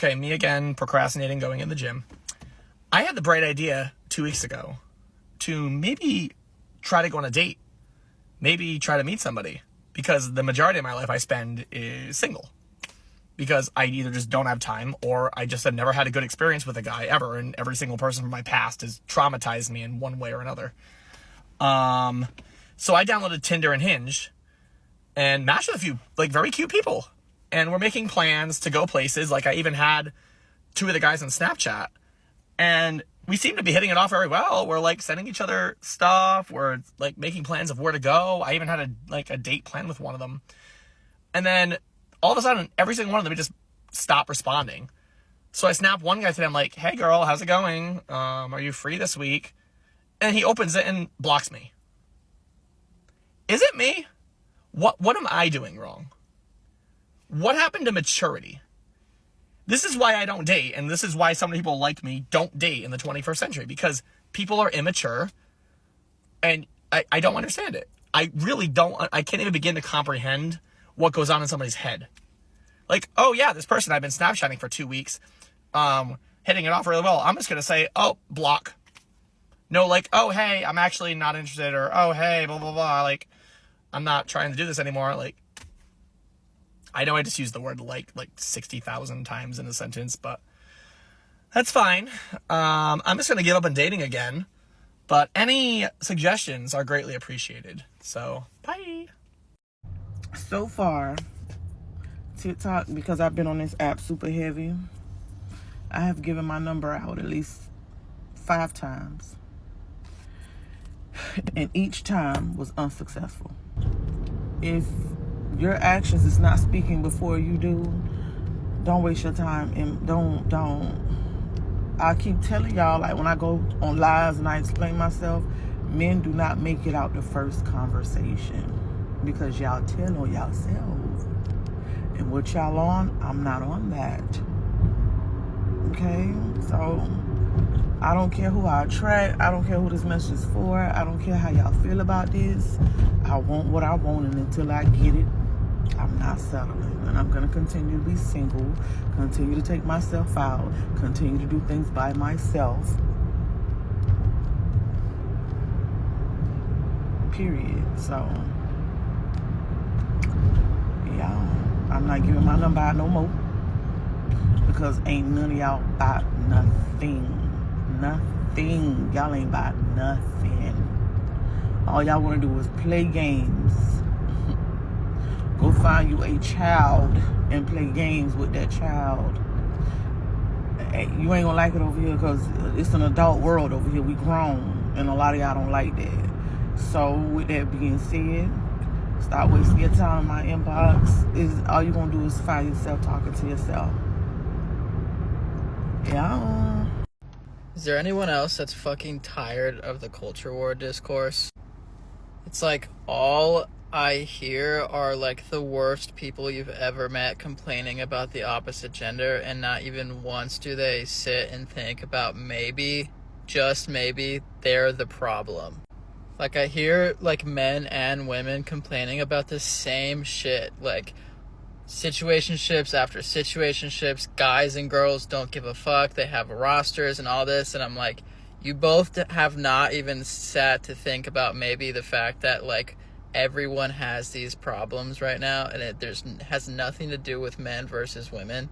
Okay, me again, procrastinating going in the gym. I had the bright idea 2 weeks ago to maybe try to go on a date. Maybe try to meet somebody. Because the majority of my life I spend is single. Because I either just don't have time, or I just have never had a good experience with a guy ever, and every single person from my past has traumatized me in one way or another. So I downloaded Tinder and Hinge, and matched with a few, like, very cute people. And we're making plans to go places. Like, I even had 2 of the guys on Snapchat, and we seem to be hitting it off very well. We're, like, sending each other stuff. We're, like, making plans of where to go. I even had a date plan with one of them. And then all of a sudden, every single one of them just stopped responding. So I snapped one guy today. I'm like, hey, girl, how's it going? Are you free this week? And he opens it and blocks me. Is it me? What am I doing wrong? What happened to maturity? This is why I don't date, and this is why so many people like me don't date in the 21st century, because people are immature, and I don't understand it. I really don't. I can't even begin to comprehend what goes on in somebody's head. Like, oh yeah, this person I've been Snapchatting for 2 weeks, hitting it off really well. I'm just going to say, oh, block. No, like, oh, hey, I'm actually not interested, or, oh, hey, blah, blah, blah. Like, I'm not trying to do this anymore. Like, I know I just used the word like 60,000 times in a sentence, but that's fine. I'm just going to give up on dating again. But any suggestions are greatly appreciated. So, bye. So far, TikTok, because I've been on this app super heavy, I have given my number out at least 5 times. And each time was unsuccessful. If your actions is not speaking before you do, don't waste your time, and don't. I keep telling y'all, like, when I go on lives and I explain myself, men do not make it out the first conversation because y'all tell on yourselves. And what y'all on, I'm not on that. Okay? So I don't care who I attract. I don't care who this message is for. I don't care how y'all feel about this. I want what I want, and until I get it, I'm not settling. And I'm going to continue to be single, continue to take myself out, continue to do things by myself. Period. So, yeah, I'm not giving my number out no more, because ain't none of y'all about nothing. Nothing. Y'all ain't about nothing. All y'all want to do is play games. Go find you a child and play games with that child. You ain't gonna like it over here, because it's an adult world over here. We grown, and a lot of y'all don't like that. So with that being said, stop wasting your time in my inbox. Is all you gonna do is find yourself talking to yourself. Yeah. Is there anyone else that's fucking tired of the culture war discourse? It's like all I hear are like the worst people you've ever met complaining about the opposite gender, and not even once do they sit and think about maybe, just maybe, they're the problem. Like, I hear like men and women complaining about the same shit, like situationships after situationships, guys and girls don't give a fuck, they have rosters and all this, and I'm like, you both have not even sat to think about maybe the fact that like everyone has these problems right now, and it has nothing to do with men versus women.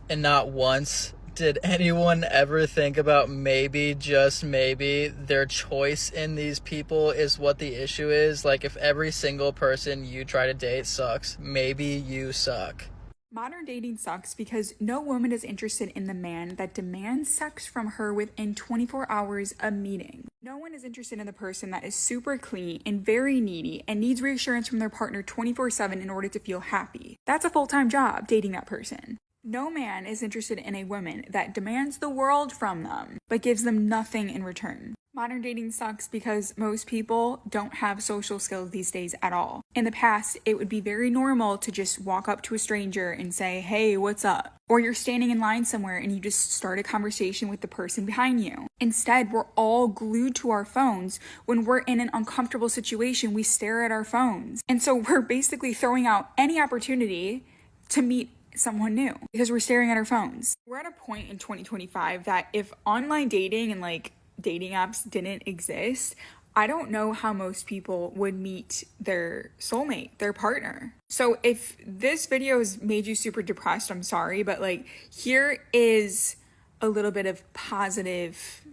And not once did anyone ever think about maybe, just maybe, their choice in these people is what the issue is. Like, if every single person you try to date sucks, maybe you suck. Modern dating sucks because no woman is interested in the man that demands sex from her within 24 hours of meeting. No one is interested in the person that is super clingy and very needy and needs reassurance from their partner 24/7 in order to feel happy. That's a full-time job, dating that person. No man is interested in a woman that demands the world from them, but gives them nothing in return. Modern dating sucks because most people don't have social skills these days at all. In the past, it would be very normal to just walk up to a stranger and say, hey, what's up? Or you're standing in line somewhere and you just start a conversation with the person behind you. Instead, we're all glued to our phones. When we're in an uncomfortable situation, we stare at our phones. And so we're basically throwing out any opportunity to meet someone new because we're staring at our phones. We're at a point in 2025 that if online dating and like dating apps didn't exist, I don't know how most people would meet their soulmate, their partner. So if this video has made you super depressed, I'm sorry, but like here is a little bit of a positive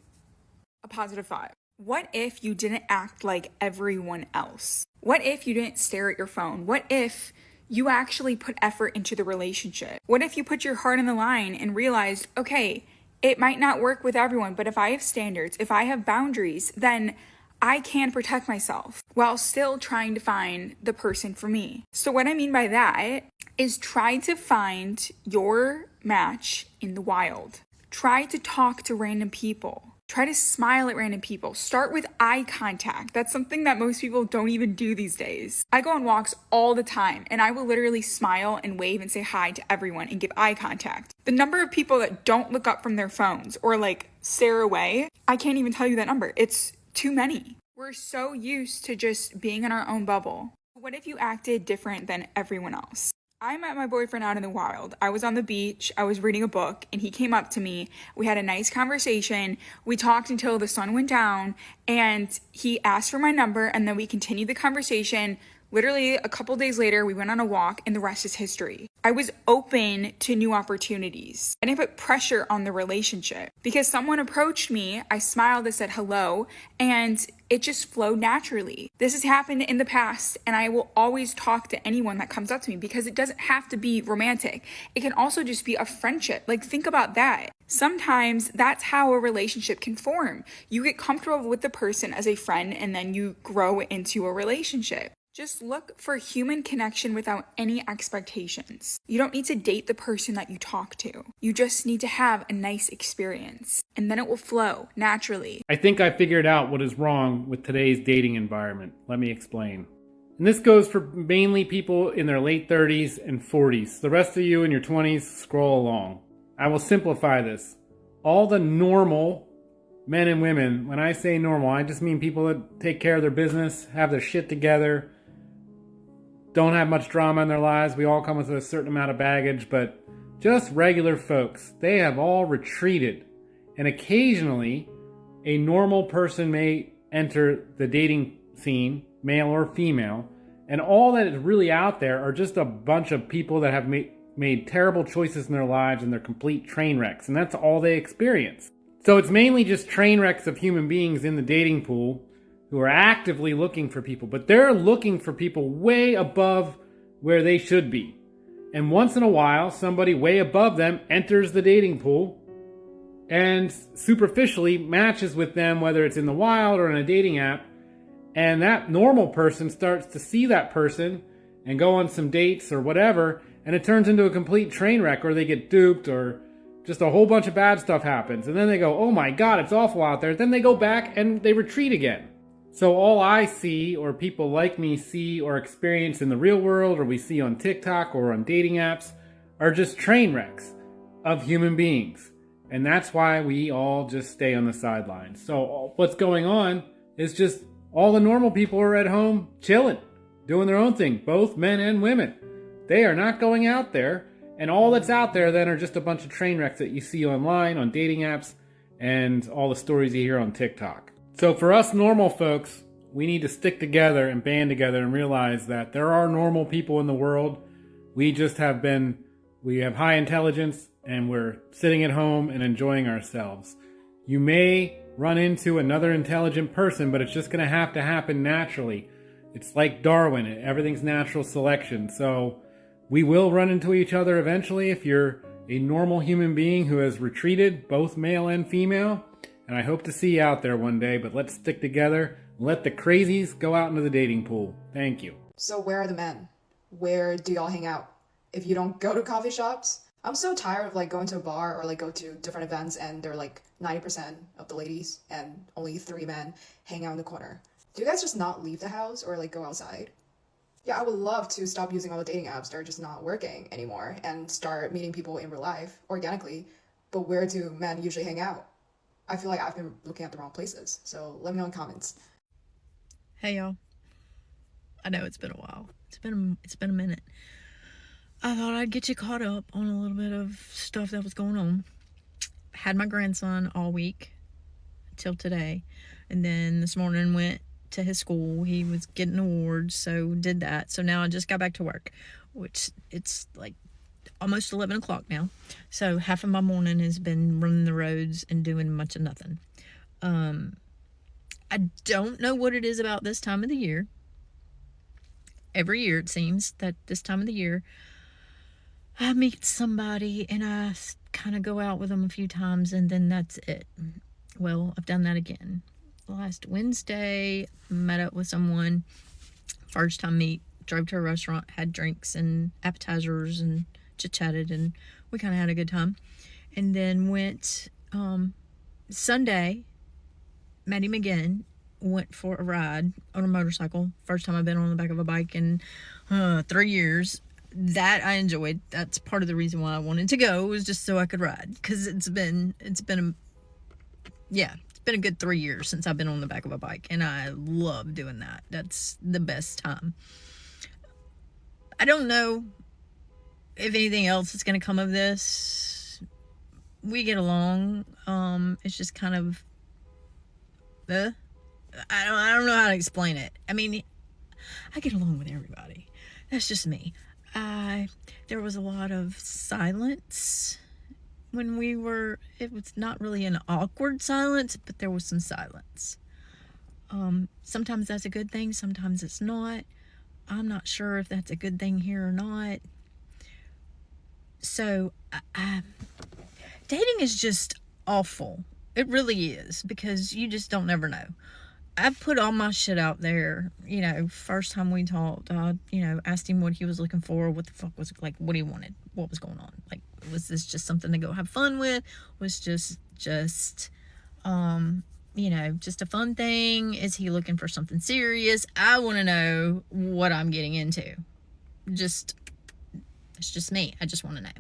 thought. What if you didn't act like everyone else? What if you didn't stare at your phone? What if you actually put effort into the relationship? What if you put your heart on the line and realized, okay, it might not work with everyone, but if I have standards, if I have boundaries, then I can protect myself while still trying to find the person for me. So what I mean by that is try to find your match in the wild. Try to talk to random people. Try to smile at random people. Start with eye contact. That's something that most people don't even do these days. I go on walks all the time and I will literally smile and wave and say hi to everyone and give eye contact. The number of people that don't look up from their phones or like stare away, I can't even tell you that number. It's too many. We're so used to just being in our own bubble. What if you acted different than everyone else? I met my boyfriend out in the wild. I was on the beach, I was reading a book, and he came up to me. We had a nice conversation. We talked until the sun went down, and he asked for my number, and then we continued the conversation. Literally, a couple days later, we went on a walk, and the rest is history. I was open to new opportunities. I didn't put pressure on the relationship. Because someone approached me, I smiled, I said hello, and it just flowed naturally. This has happened in the past, and I will always talk to anyone that comes up to me because it doesn't have to be romantic. It can also just be a friendship. Like, think about that. Sometimes that's how a relationship can form. You get comfortable with the person as a friend, and then you grow into a relationship. Just look for human connection without any expectations. You don't need to date the person that you talk to. You just need to have a nice experience, and then it will flow naturally. I think I figured out what is wrong with today's dating environment. Let me explain. And this goes for mainly people in their late 30s and 40s. The rest of you in your 20s, scroll along. I will simplify this. All the normal men and women, when I say normal, I just mean people that take care of their business, have their shit together, don't have much drama in their lives. We all come with a certain amount of baggage, but just regular folks, they have all retreated. And occasionally, a normal person may enter the dating scene, male or female, and all that is really out there are just a bunch of people that have made terrible choices in their lives and they're complete train wrecks, and that's all they experience. So it's mainly just train wrecks of human beings in the dating pool who are actively looking for people, but they're looking for people way above where they should be. And once in a while, somebody way above them enters the dating pool and superficially matches with them, whether it's in the wild or in a dating app, and that normal person starts to see that person and go on some dates or whatever, and it turns into a complete train wreck, or they get duped, or just a whole bunch of bad stuff happens. And then they go, oh my God, it's awful out there. Then they go back and they retreat again. So all I see, or people like me see or experience in the real world, or we see on TikTok or on dating apps, are just train wrecks of human beings. And that's why we all just stay on the sidelines. So what's going on is just all the normal people are at home chilling, doing their own thing, both men and women. They are not going out there. And all that's out there then are just a bunch of train wrecks that you see online, on dating apps, and all the stories you hear on TikTok. So for us normal folks, we need to stick together and band together and realize that there are normal people in the world. We have high intelligence and we're sitting at home and enjoying ourselves. You may run into another intelligent person, but it's just going to happen naturally. It's like Darwin, everything's natural selection. So we will run into each other eventually if you're a normal human being who has retreated, both male and female. And I hope to see you out there one day, but let's stick together. Let the crazies go out into the dating pool. Thank you. So where are the men? Where do y'all hang out? If you don't go to coffee shops? I'm so tired of like going to a bar or like go to different events and they're like 90% of the ladies and only 3 men hang out in the corner. Do you guys just not leave the house or like go outside? Yeah, I would love to stop using all the dating apps that are just not working anymore and start meeting people in real life organically. But where do men usually hang out? I feel like I've been looking at the wrong places. So let me know in the comments. Hey y'all. I know it's been a while. It's been a minute. I thought I'd get you caught up on a little bit of stuff that was going on. Had my grandson all week till today, and then this morning went to his school. He was getting awards, so did that. So now I just got back to work, which it's like almost 11 o'clock now. So half of my morning has been running the roads and doing much of nothing. I don't know what it is about this time of the year. Every year it seems that this time of the year I meet somebody and I kind of go out with them a few times and then that's it. Well, I've done that again. Last Wednesday, met up with someone, first time meet, drove to a restaurant, had drinks and appetizers and chit-chatted, and we kind of had a good time. And then went Sunday, met him again, went for a ride on a motorcycle. First time I've been on the back of a bike in 3 years. That I enjoyed. That's part of the reason why I wanted to go, was just so I could ride, because it's been a good 3 years since I've been on the back of a bike, and I love doing that. That's the best time. I don't know if anything else is going to come of this. We get along. It's just kind of I don't know how to explain it. I mean, I get along with everybody. That's just me. There was a lot of silence when it was not really an awkward silence, but there was some silence. Sometimes that's a good thing, sometimes it's not. I'm not sure if that's a good thing here or not. So, dating is just awful. It really is, because you just don't never know. I put all my shit out there. First time we talked, asked him what he was looking for, what the fuck was, like, what he wanted, what was going on. Like, was this just something to go have fun with? Was just a fun thing? Is he looking for something serious? I want to know what I'm getting into. It's just me. I just want to know.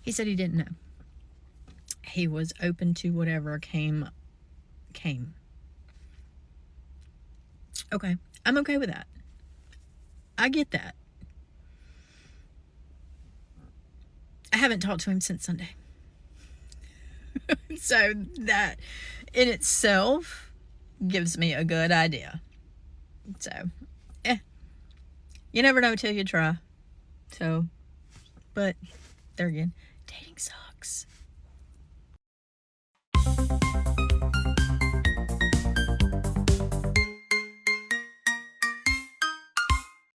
He said he didn't know. He was open to whatever came. Okay, I'm okay with that. I get that. I haven't talked to him since Sunday. So that in itself gives me a good idea. So, you never know till you try. So, but there again, dating sucks.